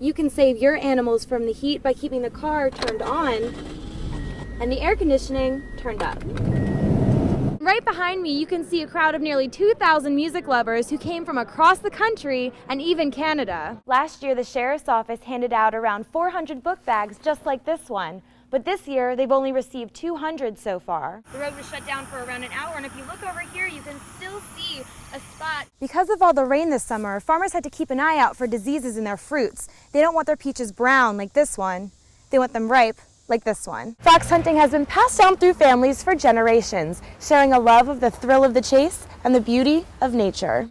You can save your animals from the heat by keeping the car turned on and the air conditioning turned up. Right behind me, you can see a crowd of nearly 2,000 music lovers who came from across the country and even Canada. Last year, the Sheriff's Office handed out around 400 book bags just like this one. But this year, they've only received 200 so far. The road was shut down for around an hour, and if you look over here, you can still see a spot. Because of all the rain this summer, farmers had to keep an eye out for diseases in their fruits. They don't want their peaches brown like this one. They want them ripe like this one. Fox hunting has been passed down through families for generations, sharing a love of the thrill of the chase and the beauty of nature.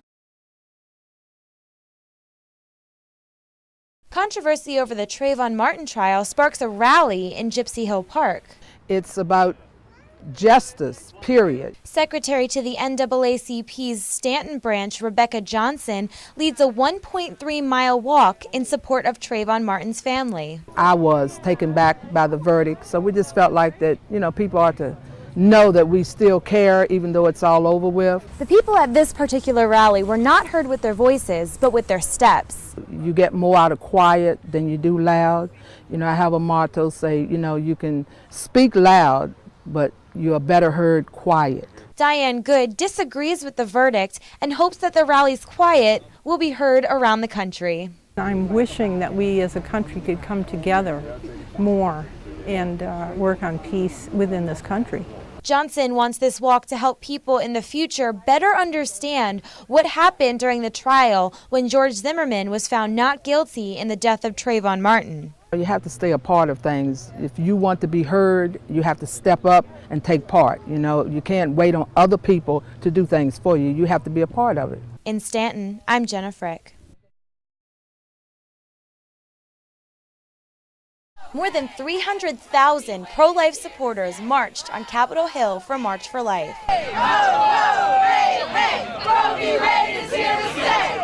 Controversy over the Trayvon Martin trial sparks a rally in Gypsy Hill Park. It's about justice, period. Secretary to the NAACP's Stanton branch, Rebecca Johnson, leads a 1.3-mile walk in support of Trayvon Martin's family. I was taken back by the verdict, so we just felt like that, people ought to know that we still care even though it's all over with. The people at this particular rally were not heard with their voices, but with their steps. You get more out of quiet than you do loud. I have a motto say, you can speak loud, but you are better heard quiet. Diane Good disagrees with the verdict and hopes that the rally's quiet will be heard around the country. I'm wishing that we as a country could come together more and work on peace within this country. Johnson wants this walk to help people in the future better understand what happened during the trial when George Zimmerman was found not guilty in the death of Trayvon Martin. You have to stay a part of things. If you want to be heard, you have to step up and take part. You can't wait on other people to do things for you. You have to be a part of it. In Stanton, I'm Jenna Frick. More than 300,000 pro-life supporters marched on Capitol Hill for March for Life.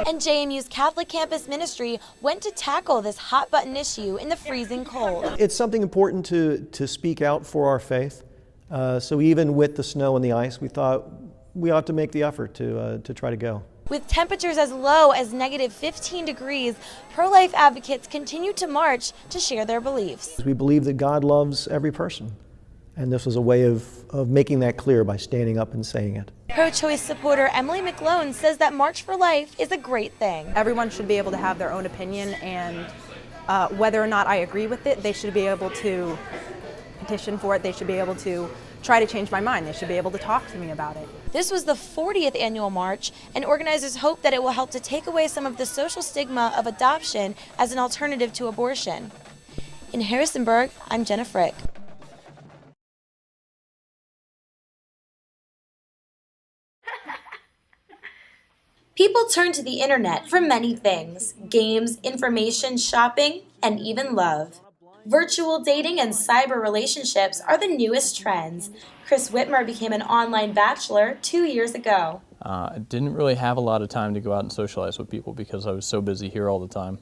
And JMU's Catholic Campus Ministry went to tackle this hot-button issue in the freezing cold. It's something important to speak out for our faith. So even with the snow and the ice, we thought we ought to make the effort to try to go. With temperatures as low as -15 degrees, pro-life advocates continue to march to share their beliefs. We believe that God loves every person, and this was a way of making that clear by standing up and saying it. Pro-choice supporter Emily McLone says that March for Life is a great thing. Everyone should be able to have their own opinion, and whether or not I agree with it, they should be able to petition for it. They should be able to try to change my mind. They should be able to talk to me about it. This was the 40th annual march, and organizers hope that it will help to take away some of the social stigma of adoption as an alternative to abortion. In Harrisonburg, I'm Jenna Frick. People turn to the internet for many things: games, information, shopping, and even love. Virtual dating and cyber relationships are the newest trends. Chris Whitmer became an online bachelor 2 years ago. I didn't really have a lot of time to go out and socialize with people because I was so busy here all the time.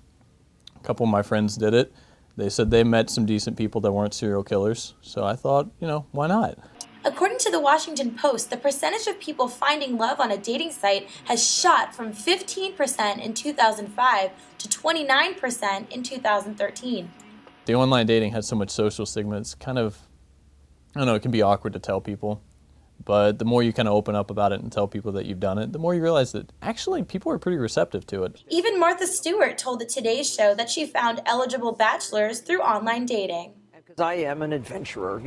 A couple of my friends did it. They said they met some decent people that weren't serial killers, so I thought, why not? According to the Washington Post, the percentage of people finding love on a dating site has shot from 15% in 2005 to 29% in 2013. The online dating has so much social stigma, it's kind of, it can be awkward to tell people. But the more you kind of open up about it and tell people that you've done it, the more you realize that actually people are pretty receptive to it. Even Martha Stewart told the Today Show that she found eligible bachelors through online dating. Because I am an adventurer,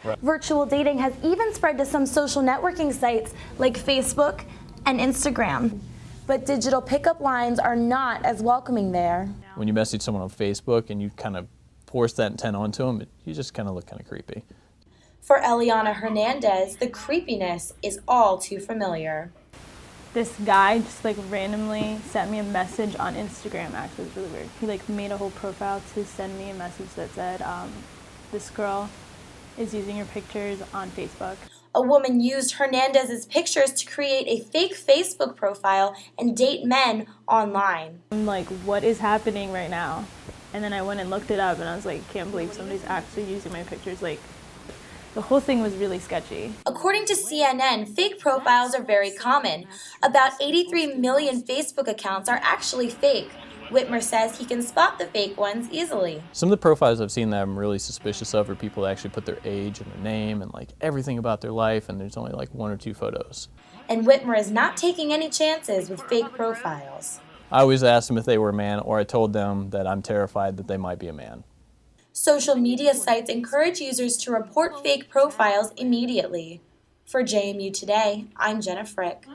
Right. Virtual dating has even spread to some social networking sites like Facebook and Instagram. But digital pickup lines are not as welcoming there. When you message someone on Facebook and you kind of force that intent onto them, you just kind of look kind of creepy. For Eliana Hernandez, the creepiness is all too familiar. This guy just randomly sent me a message on Instagram. Actually, it was really weird. He made a whole profile to send me a message that said, this girl is using your pictures on Facebook. A woman used Hernandez's pictures to create a fake Facebook profile and date men online. I'm like, what is happening right now? And then I went and looked it up and I was like, can't believe somebody's actually using my pictures. The whole thing was really sketchy. According to CNN, fake profiles are very common. About 83 million Facebook accounts are actually fake. Whitmer says he can spot the fake ones easily. Some of the profiles I've seen that I'm really suspicious of are people that actually put their age and their name and like everything about their life, and there's only like 1 or 2 photos. And Whitmer is not taking any chances with fake profiles. I always asked them if they were a man, or I told them that I'm terrified that they might be a man. Social media sites encourage users to report fake profiles immediately. For JMU Today, I'm Jenna Frick.